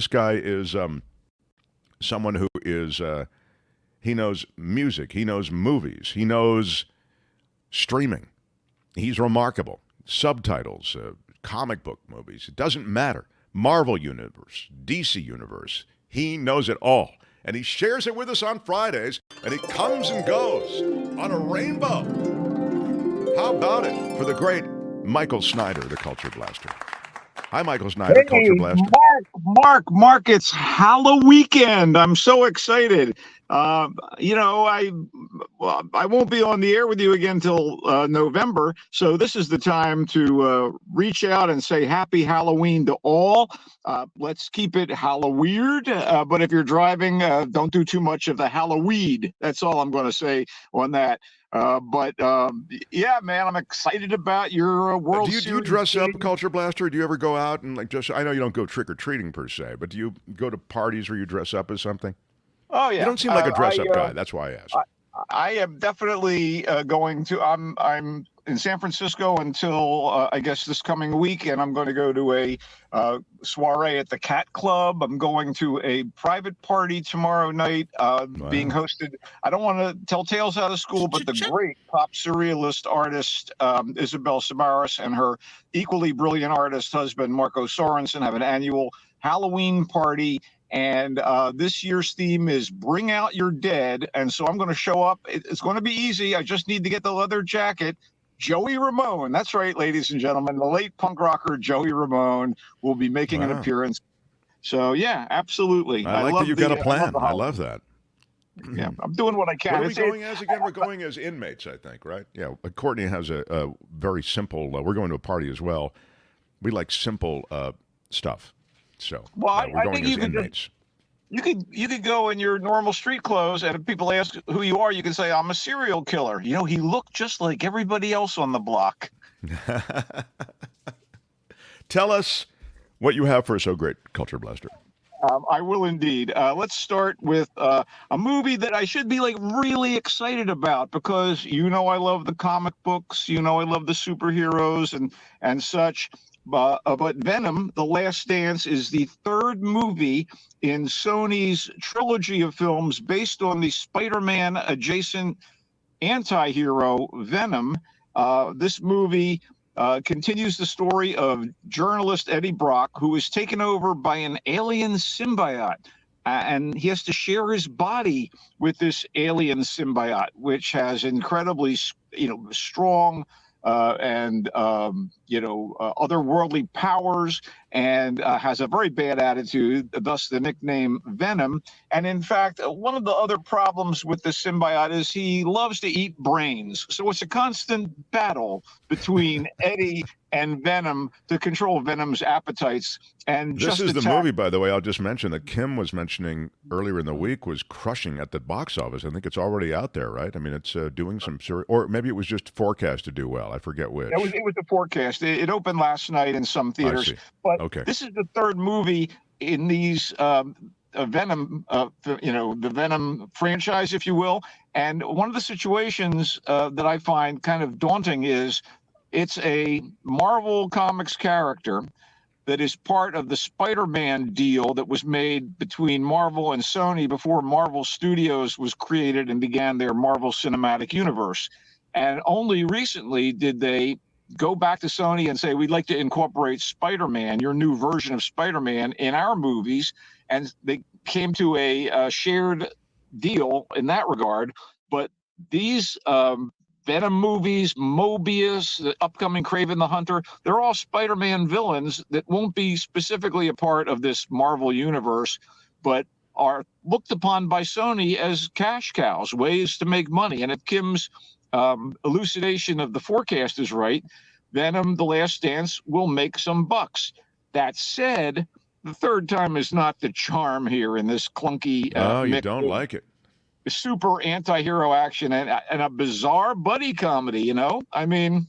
This guy is someone who is he knows music, he knows movies, he knows streaming. He's remarkable. Subtitles, comic book movies, it doesn't matter. Marvel Universe, DC Universe, he knows it all. And he shares it with us on Fridays, and he comes and goes on a rainbow. How about it for the great Michael Snyder, the Culture Blaster? Hi, Michael Snyder, Culture Blaster. Mark, it's Halloween. I'm so excited. I won't be on the air with you again until November, so this is the time to reach out and say Happy Halloween to all. Let's keep it Halloweird, but if you're driving, don't do too much of the Halloween. That's all I'm going to say on that. Yeah, man, I'm excited about your World Series. Do you dress up, Culture Blaster? Do you ever go out and I know you don't go trick-or-treating per se, but do you go to parties where you dress up as something? Oh, yeah. You don't seem like a dress-up guy. That's why I asked. I am definitely going to. I'm in San Francisco until I guess this coming week, and I'm going to go to a soiree at the Cat Club. I'm going to a private party tomorrow night, being hosted. I don't want to tell tales out of school, but the great pop surrealist artist Isabel Samaras and her equally brilliant artist husband Marco Sorensen have an annual Halloween party. And this year's theme is Bring Out Your Dead. And so I'm going to show up. It's going to be easy. I just need to get the leather jacket. Joey Ramone. That's right, ladies and gentlemen. The late punk rocker Joey Ramone will be making an appearance. So, yeah, absolutely. I like that you got a plan. I love that. Yeah, I'm doing what I can. What are we going as again? We're going as inmates, I think, right? Yeah, Courtney has a very simple, we're going to a party as well. We like simple stuff. So we're going as inmates. You could go in your normal street clothes, and if people ask who you are, you can say, I'm a serial killer. He looked just like everybody else on the block. Tell us what you have for us, so great, Culture Blaster. I will indeed. Let's start with a movie that I should be really excited about because I love the comic books, I love the superheroes and such. But Venom, The Last Dance, is the third movie in Sony's trilogy of films based on the Spider-Man adjacent anti-hero Venom. This movie continues the story of journalist Eddie Brock, who is taken over by an alien symbiote. And he has to share his body with this alien symbiote, which has incredibly, strong otherworldly powers and has a very bad attitude, thus the nickname Venom. And in fact, one of the other problems with the symbiote is he loves to eat brains. So it's a constant battle between Eddie and Venom to control Venom's appetites. And this is the movie, by the way, I'll just mention that Kim was mentioning earlier in the week was crushing at the box office. I think it's already out there, right? I mean, it's doing some or maybe it was just forecast to do well. I forget which. It was a forecast. It opened last night in some theaters. But this is the third movie in these Venom, the Venom franchise, if you will. And one of the situations that I find kind of daunting is it's a Marvel Comics character that is part of the Spider-Man deal that was made between Marvel and Sony before Marvel Studios was created and began their Marvel Cinematic Universe. And only recently did they go back to Sony and say, we'd like to incorporate Spider-Man, your new version of Spider-Man, in our movies. And they came to a shared deal in that regard. But these Venom movies, Mobius, the upcoming Kraven the Hunter, they're all Spider-Man villains that won't be specifically a part of this Marvel universe, but are looked upon by Sony as cash cows, ways to make money. And if Kim's elucidation of the forecast is right, Venom, The Last Dance will make some bucks. That said, the third time is not the charm here in this clunky you don't like it. Super anti-hero action and a bizarre buddy comedy, I mean,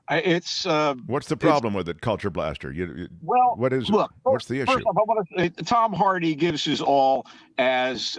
it's what's the problem with it, Culture Blaster? What's the issue? First off, I want to say Tom Hardy gives his all as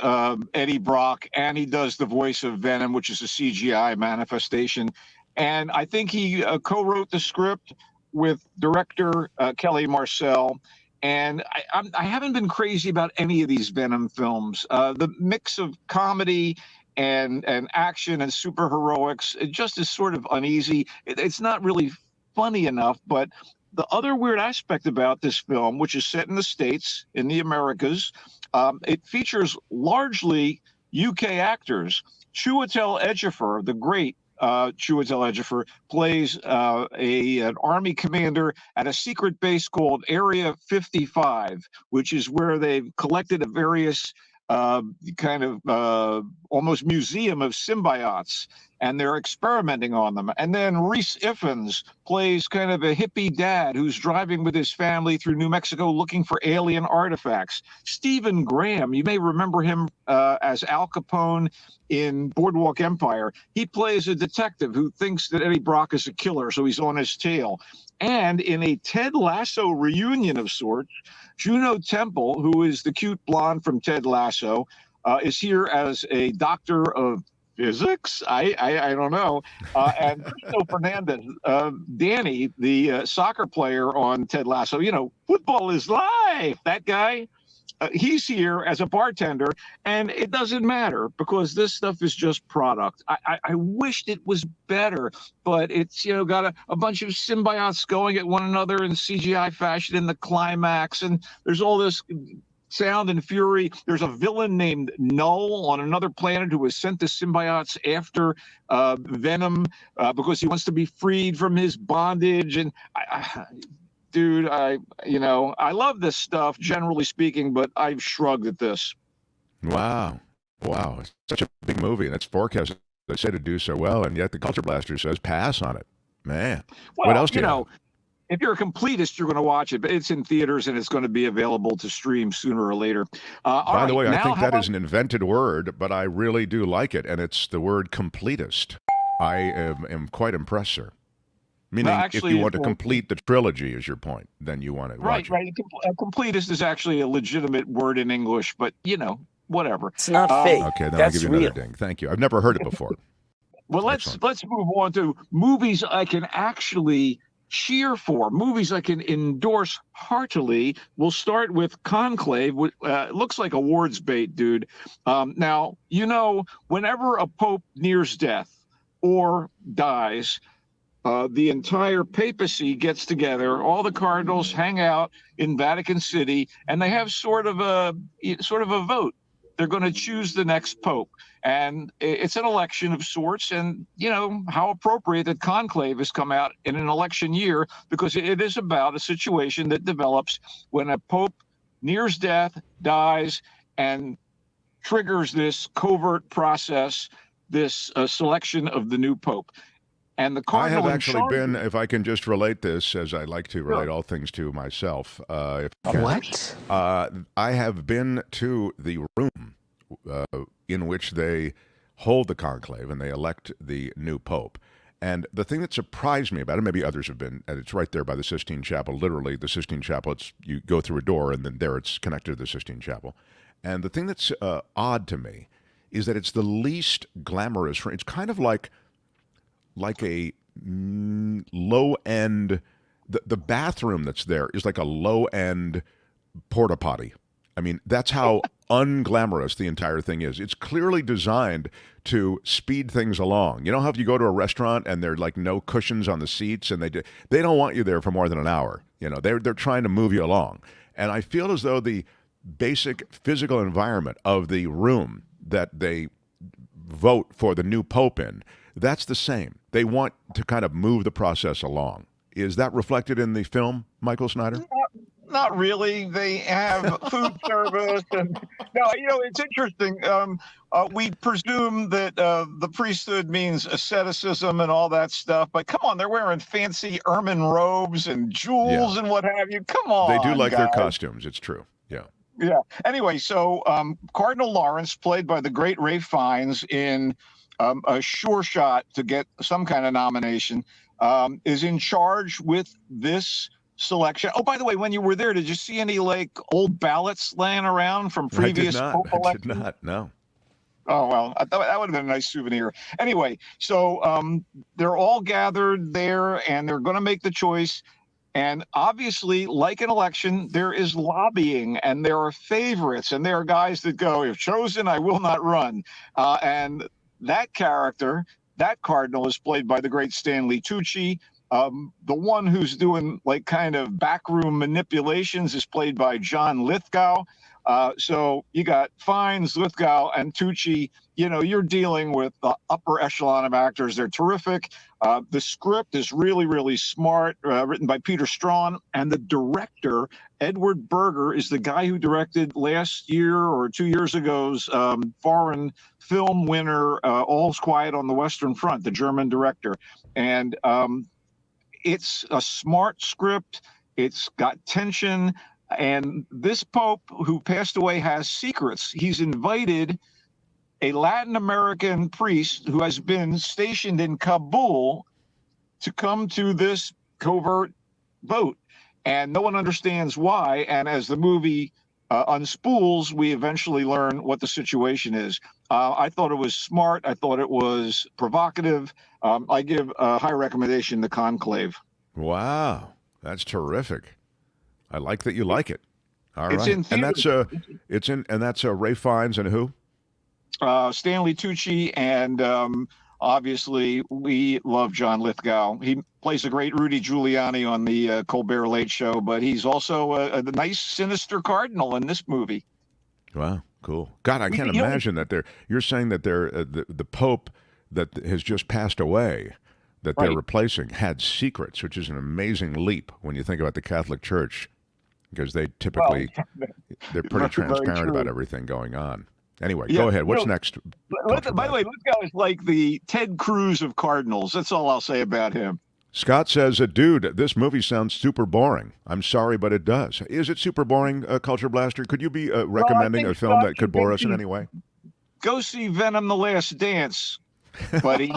Eddie Brock, and he does the voice of Venom, which is a CGI manifestation. And I think he co-wrote the script with director Kelly Marcel. And I haven't been crazy about any of these Venom films. The mix of comedy and action and superheroics, it just is sort of uneasy. It's not really funny enough. But the other weird aspect about this film, which is set in the States, in the Americas, it features largely UK actors. Chiwetel Ejiofor, the great Chiwetel Ejiofor, plays an army commander at a secret base called Area 55, which is where they've collected a various kind of almost museum of symbiotes, and they're experimenting on them. And then Rhys Ifans plays kind of a hippie dad who's driving with his family through New Mexico looking for alien artifacts. Stephen Graham, you may remember him as Al Capone in Boardwalk Empire. He plays a detective who thinks that Eddie Brock is a killer, so he's on his tail. And in a Ted Lasso reunion of sorts, Juno Temple, who is the cute blonde from Ted Lasso, is here as a doctor of physics. I don't know. And Cristo Fernandez, Danny, the soccer player on Ted Lasso, football is life. That guy. He's here as a bartender, and it doesn't matter because this stuff is just product. I wished it was better, but it's got a bunch of symbiotes going at one another in CGI fashion in the climax, and there's all this sound and fury. There's a villain named Null on another planet who was sent to symbiotes after Venom because he wants to be freed from his bondage, and dude, I love this stuff, generally speaking, but I've shrugged at this. Wow. It's such a big movie, and it's forecasted, they say, to do so well, and yet the Culture Blaster says pass on it. Man. Well, what else do you know? If you're a completist, you're going to watch it, but it's in theaters, and it's going to be available to stream sooner or later. By the way, I think that is an invented word, but I really do like it, and it's the word completist. I am quite impressed, sir. Meaning, actually, if you want to complete the trilogy, is your point, then you want to watch it. Right. Completist is actually a legitimate word in English, but, whatever. It's not fake. Okay, then That's I'll give you real. another ding. Thank you. I've never heard it before. Well, let's move on to movies I can actually cheer for, movies I can endorse heartily. We'll start with Conclave. It looks like awards bait, dude. Now, whenever a pope nears death or dies, the entire papacy gets together. All the cardinals hang out in Vatican City, and they have sort of a vote. They're going to choose the next pope, and it's an election of sorts. And how appropriate that Conclave has come out in an election year, because it is about a situation that develops when a pope nears death, dies, and triggers this covert process, this selection of the new pope. And the cardinal I have actually been, if I can just relate this, as I like to relate all things to myself. What? I have been to the room in which they hold the conclave and they elect the new pope. And the thing that surprised me about it, maybe others have been, and it's right there by the Sistine Chapel, literally the Sistine Chapel, you go through a door and then there it's connected to the Sistine Chapel. And the thing that's odd to me is that it's the least glamorous. It's kind of like a low-end, the bathroom that's there is like a low-end porta potty. I mean, that's how unglamorous the entire thing is. It's clearly designed to speed things along. You know how if you go to a restaurant and there are like no cushions on the seats, and they don't want you there for more than an hour. They're trying to move you along. And I feel as though the basic physical environment of the room that they vote for the new pope in, that's the same. They want to kind of move the process along. Is that reflected in the film, Michael Snyder? Not really. They have food service, and it's interesting. We presume that the priesthood means asceticism and all that stuff, but come on, they're wearing fancy ermine robes and jewels and what have you. Come on, they do like guys. their costumes. It's true. Yeah. Anyway, so Cardinal Lawrence, played by the great Ralph Fiennes in a sure shot to get some kind of nomination, is in charge with this selection. Oh, by the way, when you were there, did you see any old ballots laying around from previous pope elections? I did not. No. Oh, well, I thought that would have been a nice souvenir. Anyway, so they're all gathered there, and they're going to make the choice. And obviously, like an election, there is lobbying and there are favorites and there are guys that go, if chosen, I will not run. And that character, that cardinal, is played by the great Stanley Tucci. The one who's doing like kind of backroom manipulations is played by John Lithgow. So you got Fiennes, Lithgow, and Tucci. You know, you're dealing with the upper echelon of actors. They're terrific. The script is really, really smart, written by Peter Strawn. And the director, Edward Berger, is the guy who directed last year or 2 years ago's foreign film winner, All's Quiet on the Western Front, the German director. And it's a smart script. It's got tension. And this Pope, who passed away, has secrets. He's invited a Latin American priest who has been stationed in Kabul to come to this covert vote. And no one understands why. And as the movie unspools, we eventually learn what the situation is. I thought it was smart. I thought it was provocative. I give a high recommendation to Conclave. Wow, that's terrific. I like that you like it. All it's right, in theater. And that's Ray Fiennes and who? Stanley Tucci, and obviously we love John Lithgow. He plays a great Rudy Giuliani on the Colbert Late Show, but he's also a nice, sinister cardinal in this movie. Wow, cool. God, I can't imagine that you're saying that the Pope that has just passed away, that they're replacing, had secrets, which is an amazing leap when you think about the Catholic Church, because they typically, they're pretty transparent about everything going on. Anyway, go ahead. What's next? By the way, Lithgow is like the Ted Cruz of Cardinals. That's all I'll say about him. Scott says, dude, this movie sounds super boring. I'm sorry, but it does. Is it super boring, Culture Blaster? Could you be recommending a film that could bore us in any way? Go see Venom: The Last Dance, buddy.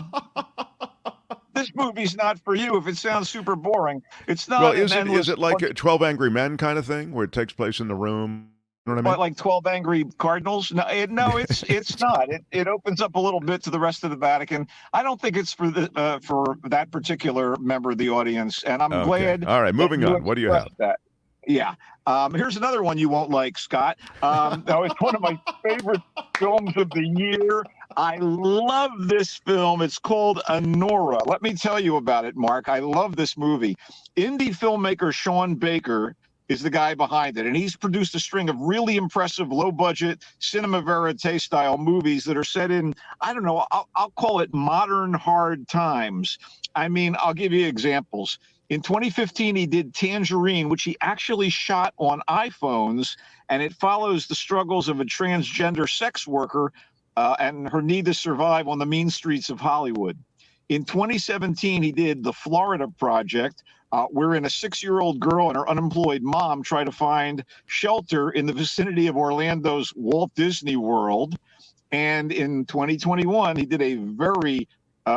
This movie's not for you if it sounds super boring. It's not. Well, is it like 12 Angry Men kind of thing, where it takes place in the room? You know what I mean? Like 12 Angry Cardinals? No, it's not. It opens up a little bit to the rest of the Vatican. I don't think it's for that particular member of the audience, and I'm glad. All right, moving on. What do you have? That. Yeah. Here's another one you won't like, Scott. Now, it's one of my favorite films of the year. I love this film. It's called Anora. Let me tell you about it, Mark. I love this movie. Indie filmmaker Sean Baker is the guy behind it, and he's produced a string of really impressive low-budget cinema verite style movies that are set in, I don't know, I'll call it modern hard times. I mean, I'll give you examples. In 2015, he did Tangerine, which he actually shot on iPhones, and it follows the struggles of a transgender sex worker and her need to survive on the mean streets of Hollywood. In 2017, he did The Florida Project, wherein a 6-year-old girl and her unemployed mom try to find shelter in the vicinity of Orlando's Walt Disney World. And in 2021, he did a very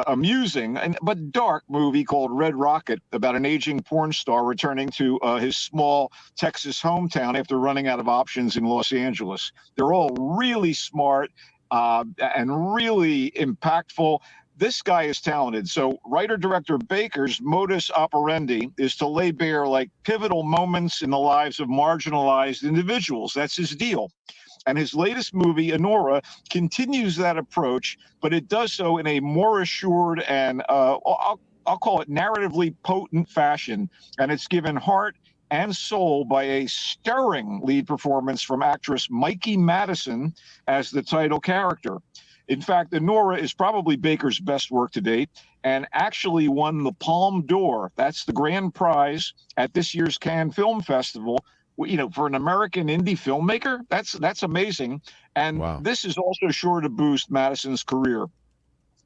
amusing but dark movie called Red Rocket about an aging porn star returning to his small Texas hometown after running out of options in Los Angeles. They're all really smart and really impactful. This guy is talented. So writer-director Baker's modus operandi is to lay bare like pivotal moments in the lives of marginalized individuals. That's his deal. And his latest movie, Anora, continues that approach, but it does so in a more assured and I'll call it narratively potent fashion. And it's given heart and soul by a stirring lead performance from actress Mikey Madison as the title character. In fact, Anora is probably Baker's best work to date and actually won the Palme d'Or. That's the grand prize at this year's Cannes Film Festival. You know, for an American indie filmmaker, that's amazing. And This is also sure to boost Madison's career.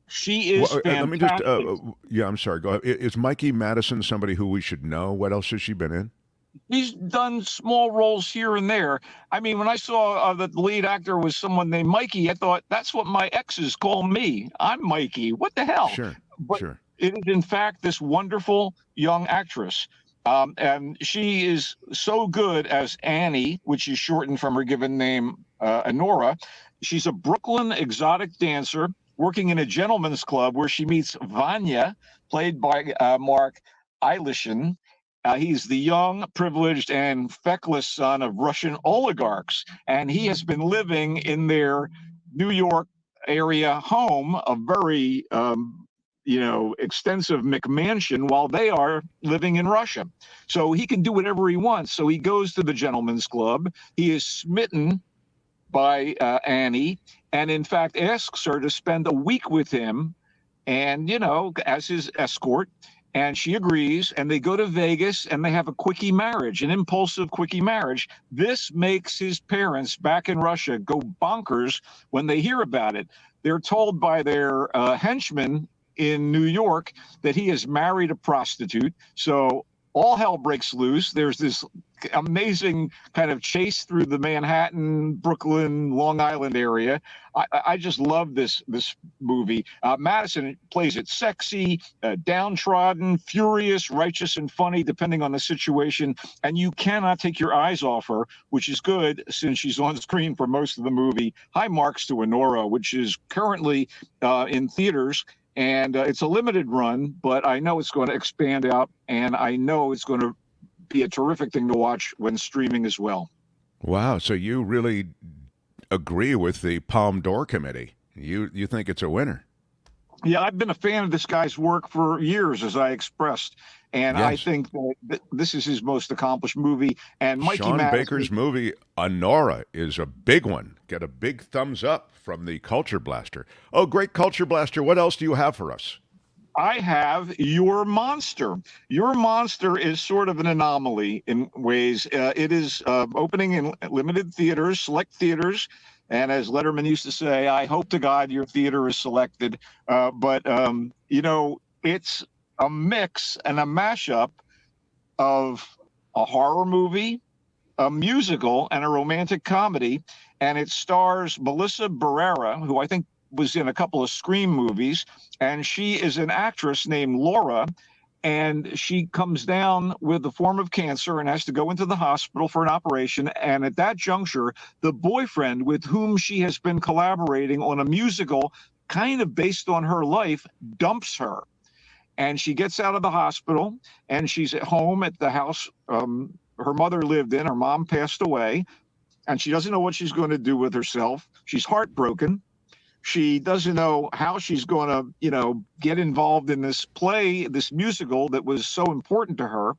She is fantastic. Let me just, I'm sorry, go ahead. Is Mikey Madison somebody who we should know? What else has she been in? He's done small roles here and there. I mean, when I saw that the lead actor was someone named Mikey, I thought, that's what my exes call me. I'm Mikey. What the hell? Sure, but it is, in fact, this wonderful young actress. And she is so good as Annie, which is shortened from her given name, Anora. She's a Brooklyn exotic dancer working in a gentleman's club where she meets Vanya, played by Mark Eilishin. He's the young, privileged, and feckless son of Russian oligarchs, and he has been living in their New York area home, a very extensive McMansion, while they are living in Russia. So he can do whatever he wants. So he goes to the gentleman's club. He is smitten by Annie, and in fact asks her to spend a week with him, and as his escort. And she agrees, and they go to Vegas, and they have a quickie marriage, an impulsive quickie marriage. This makes his parents back in Russia go bonkers when they hear about it. They're told by their henchmen in New York that he has married a prostitute. So all hell breaks loose. There's this amazing kind of chase through the Manhattan, Brooklyn, Long Island area. I just love this movie. Madison plays it sexy, downtrodden, furious, righteous, and funny, depending on the situation. And you cannot take your eyes off her, which is good since she's on screen for most of the movie. High marks to ANORA, which is currently in theaters. And it's a limited run, but I know it's going to expand out, and I know it's going to be a terrific thing to watch when streaming as well. Wow. So you really agree with the Palme d'Or committee. You think it's a winner? Yeah, I've been a fan of this guy's work for years, as I expressed, and yes. I think that this is his most accomplished movie. And Mikey Sean Madison, Baker's movie ANORA is a big one. Get a big thumbs up from the Culture Blaster. Oh, great Culture Blaster. What else do you have for us? I have Your Monster. Your Monster is sort of an anomaly in ways. It is opening in limited theaters, select theaters. And as Letterman used to say, I hope to God your theater is selected. But it's a mix and a mashup of a horror movie, a musical, and a romantic comedy. And it stars Melissa Barrera, who I think was in a couple of Scream movies. And she is an actress named Laura. And she comes down with a form of cancer and has to go into the hospital for an operation. And at that juncture, the boyfriend with whom she has been collaborating on a musical kind of based on her life dumps her. And she gets out of the hospital, and she's at home at the house her mother lived in. Her mom passed away, and she doesn't know what she's going to do with herself. She's heartbroken. She doesn't know how she's going to, get involved in this play, this musical that was so important to her.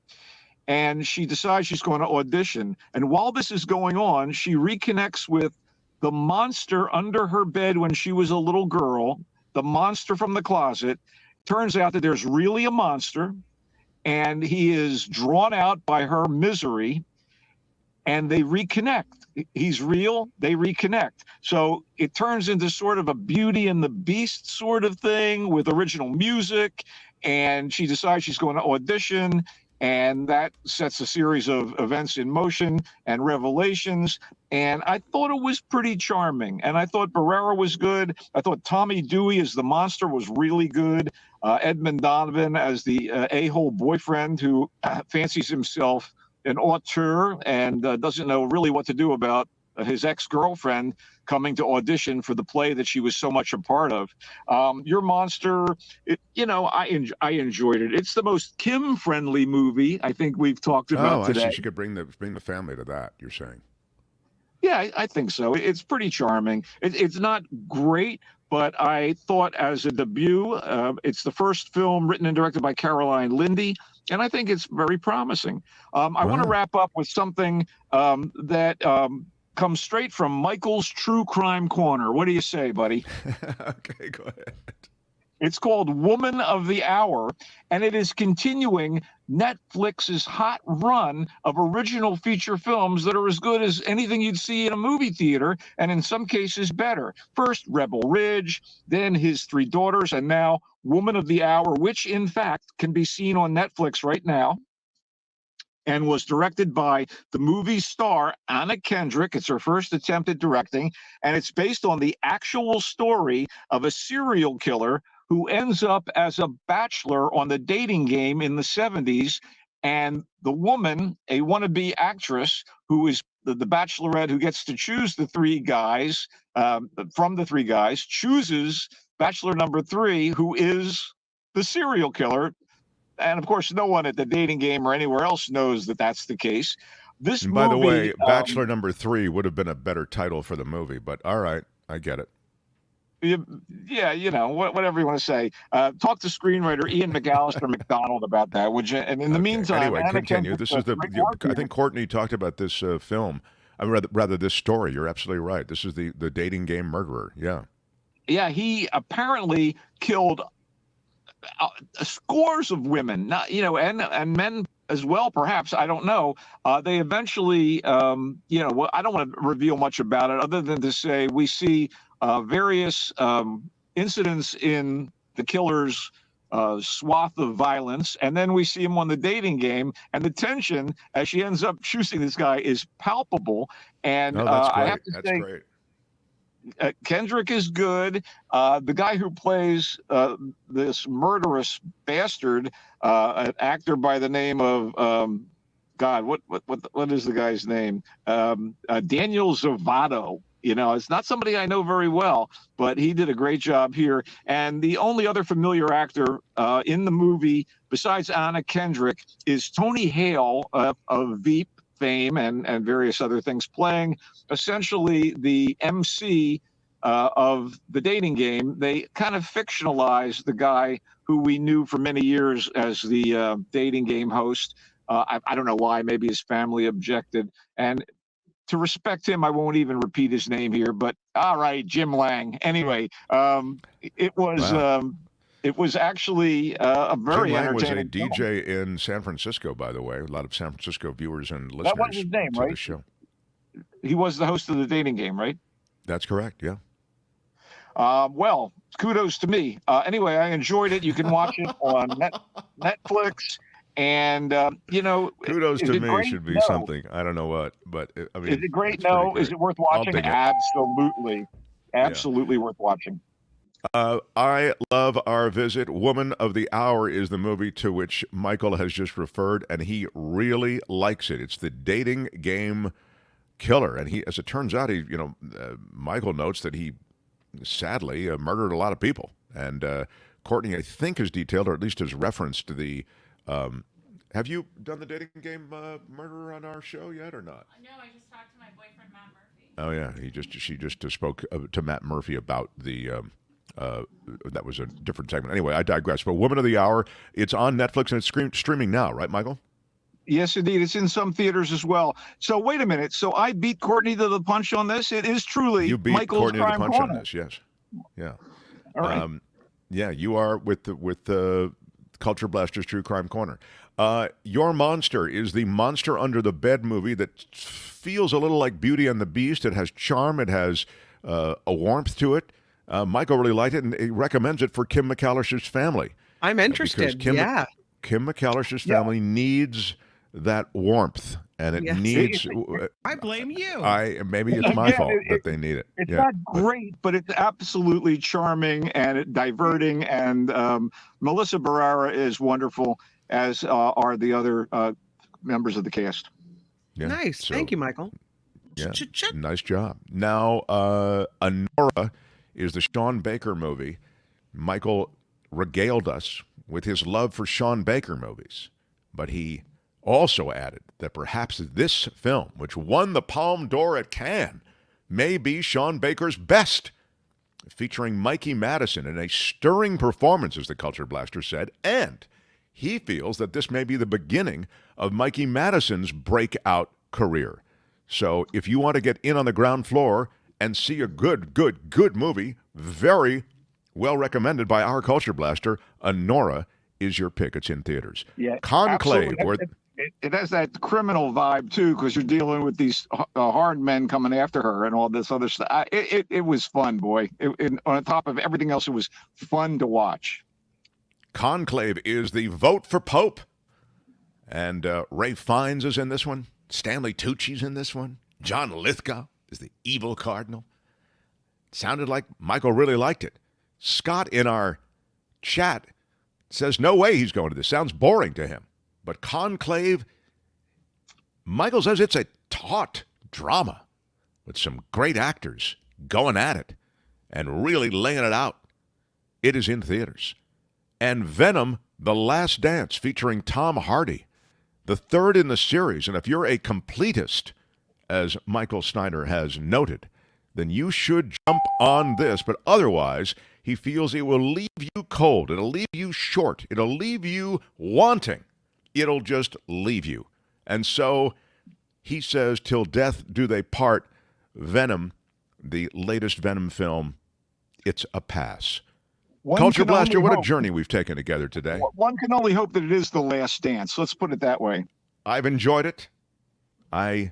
And she decides she's going to audition. And while this is going on, she reconnects with the monster under her bed when she was a little girl, the monster from the closet. Turns out that there's really a monster, and he is drawn out by her misery, and they reconnect. He's real, they reconnect. So it turns into sort of a Beauty and the Beast sort of thing with original music, and she decides she's going to audition, and that sets a series of events in motion and revelations. And I thought it was pretty charming, and I thought Barrera was good. I thought Tommy Dewey as the monster was really good. Edmund Donovan as the a-hole boyfriend who fancies himself an auteur and doesn't know really what to do about his ex-girlfriend coming to audition for the play that she was so much a part of. Your Monster, I enjoyed it. It's the most Kim-friendly movie I think we've talked about today. I see. She could bring the family to that, you're saying. Yeah, I think so. It's pretty charming. It's not great, but I thought as a debut, it's the first film written and directed by Caroline Lindy, and I think it's very promising. I want to wrap up with something that comes straight from Michael's True Crime Corner. What do you say, buddy? Okay, go ahead. It's called Woman of the Hour, and it is continuing Netflix's hot run of original feature films that are as good as anything you'd see in a movie theater, and in some cases better. First, Rebel Ridge, then His Three Daughters, and now Woman of the Hour, which in fact can be seen on Netflix right now, and was directed by the movie star Anna Kendrick. It's her first attempt at directing, and it's based on the actual story of a serial killer who ends up as a bachelor on the dating game in the 70s. And the woman, a wannabe actress, who is the bachelorette who gets to choose the three guys, from the three guys, chooses bachelor number 3, who is the serial killer, and of course, no one at the Dating Game or anywhere else knows that that's the case. This and movie, by the way, Bachelor Number 3 would have been a better title for the movie, but all right, I get it. Yeah, whatever you want to say. Talk to screenwriter Ian McAllister McDonald about that, would you? And in the meantime, anyway, Anna continue. This is I think Courtney talked about this film. Rather this story. You're absolutely right. This is the Dating Game murderer. Yeah. Yeah, he apparently killed scores of women, not and men as well, perhaps. I don't know. They eventually, I don't want to reveal much about it, other than to say we see various incidents in the killer's swath of violence, and then we see him on the Dating Game, and the tension as she ends up choosing this guy is palpable. And that's great. I have to say, great. Kendrick is good. The guy who plays this murderous bastard, an actor by the name of God, what is the guy's name? Daniel Zovato. It's not somebody I know very well, but he did a great job here. And the only other familiar actor in the movie besides Anna Kendrick is Tony Hale of Veep fame and various other things, playing essentially the MC of the Dating Game. They kind of fictionalized the guy who we knew for many years as the Dating Game host. I don't know why. Maybe his family objected. And to respect him, I won't even repeat his name here. But all right, Jim Lang. Anyway, it was. Wow. It was actually a very entertaining. Jim Lang was a DJ in San Francisco, by the way. A lot of San Francisco viewers and listeners. That was his name, right? The show. He was the host of the Dating Game, right? That's correct. Yeah. Well, kudos to me. Anyway, I enjoyed it. You can watch it on Netflix. And kudos to me should be something. I don't know what, but I mean, is it great? No. Is it worth watching? Absolutely. Absolutely worth watching. I love our visit. Woman of the Hour is the movie to which Michael has just referred, and he really likes it. It's the Dating Game killer, and he, as it turns out, Michael notes that he sadly murdered a lot of people. And Courtney, I think, has detailed, or at least has referenced the. Have you done the Dating Game murderer on our show yet, or not? No, I just talked to my boyfriend Matt Murphy. Oh yeah, she just spoke to Matt Murphy about the. That was a different segment. Anyway, I digress. But Woman of the Hour, it's on Netflix and it's streaming now, right, Michael? Yes, indeed. It's in some theaters as well. So wait a minute. So I beat Courtney to the punch on this. It is truly you beat Michael's Courtney to the punch Corner. on this. Yes. Yeah. All right. Yeah, you are with the Culture Blasters True Crime Corner. Your Monster is the Monster Under the Bed movie that feels a little like Beauty and the Beast. It has charm. It has a warmth to it. Michael really liked it, and he recommends it for Kim McAllister's family. I'm interested. Kim McAllister's family needs that warmth, and it needs. I blame you. Maybe it's my fault that they need it. It's not great, but it's absolutely charming and diverting. And Melissa Barrera is wonderful, as are the other members of the cast. Yeah, nice. Thank you, Michael. Yeah, nice job. Now, Anora is the Sean Baker movie. Michael regaled us with his love for Sean Baker movies, but he also added that perhaps this film, which won the Palme d'Or at Cannes, may be Sean Baker's best, featuring Mikey Madison in a stirring performance, as the Culture Blaster said, and he feels that this may be the beginning of Mikey Madison's breakout career. So if you want to get in on the ground floor and see a good movie, very well recommended by our Culture Blaster, Anora is your pick. It's in theaters. Yeah, Conclave. It has that criminal vibe, too, because you're dealing with these hard men coming after her and all this other stuff. It was fun, boy. On top of everything else, it was fun to watch. Conclave is the vote for Pope. And Ray Fiennes is in this one. Stanley Tucci's in this one. John Lithgow is the evil cardinal. Sounded like Michael really liked it. Scott in our chat says no way he's going to this. Sounds boring to him. But Conclave, Michael says it's a taut drama with some great actors going at it and really laying it out. It is in theaters. And Venom The Last Dance featuring Tom Hardy, the third in the series. And if you're a completist, as Michael Snyder has noted, then you should jump on this. But otherwise, he feels it will leave you cold. It'll leave you short. It'll leave you wanting. It'll just leave you. And so he says, till death do they part. Venom, the latest Venom film, it's a pass. Culture Blaster, what a journey we've taken together today. One can only hope that it is The Last Dance. Let's put it that way. I've enjoyed it. I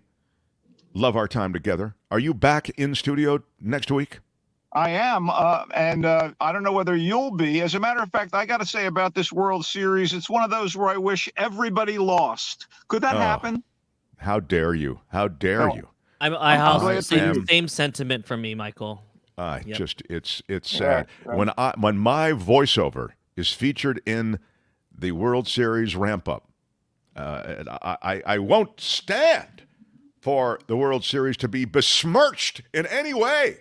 love our time together. Are you back in studio next week? I am, and I don't know whether you'll be. As a matter of fact, I got to say about this World Series, it's one of those where I wish everybody lost. Could that happen? How dare you? How dare you? I have same sentiment from me, Michael. It's sad. When my voiceover is featured in the World Series ramp up, I won't stand for the World Series to be besmirched in any way.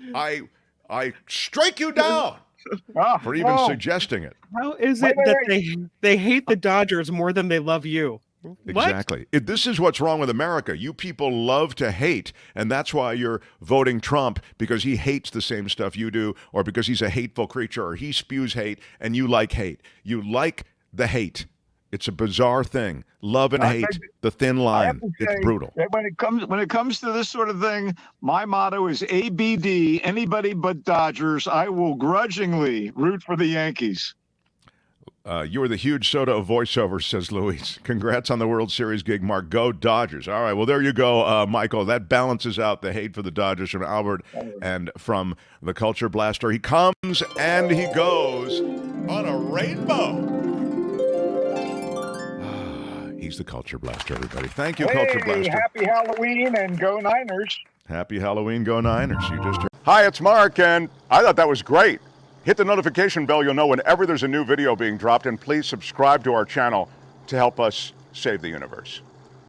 I strike you down for even suggesting it. How is it that they hate the Dodgers more than they love you? Exactly. This is what's wrong with America. You people love to hate, and that's why you're voting Trump, because he hates the same stuff you do, or because he's a hateful creature, or he spews hate, and you like hate. You like the hate. It's a bizarre thing. Love and hate, the thin line. It's brutal. When it comes to this sort of thing, my motto is ABD, anybody but Dodgers. I will grudgingly root for the Yankees. You are the huge soda of voiceover, says Luis. Congrats on the World Series gig, Mark. Go Dodgers. All right, well, there you go, Michael. That balances out the hate for the Dodgers from Albert and from the Culture Blaster. He comes and he goes on a rainbow. He's the Culture Blaster, everybody. Thank you, Culture Blaster. Happy Halloween and go Niners. Happy Halloween, go Niners. You just heard. Hi, it's Mark, and I thought that was great. Hit the notification bell. You'll know whenever there's a new video being dropped, and please subscribe to our channel to help us save the universe.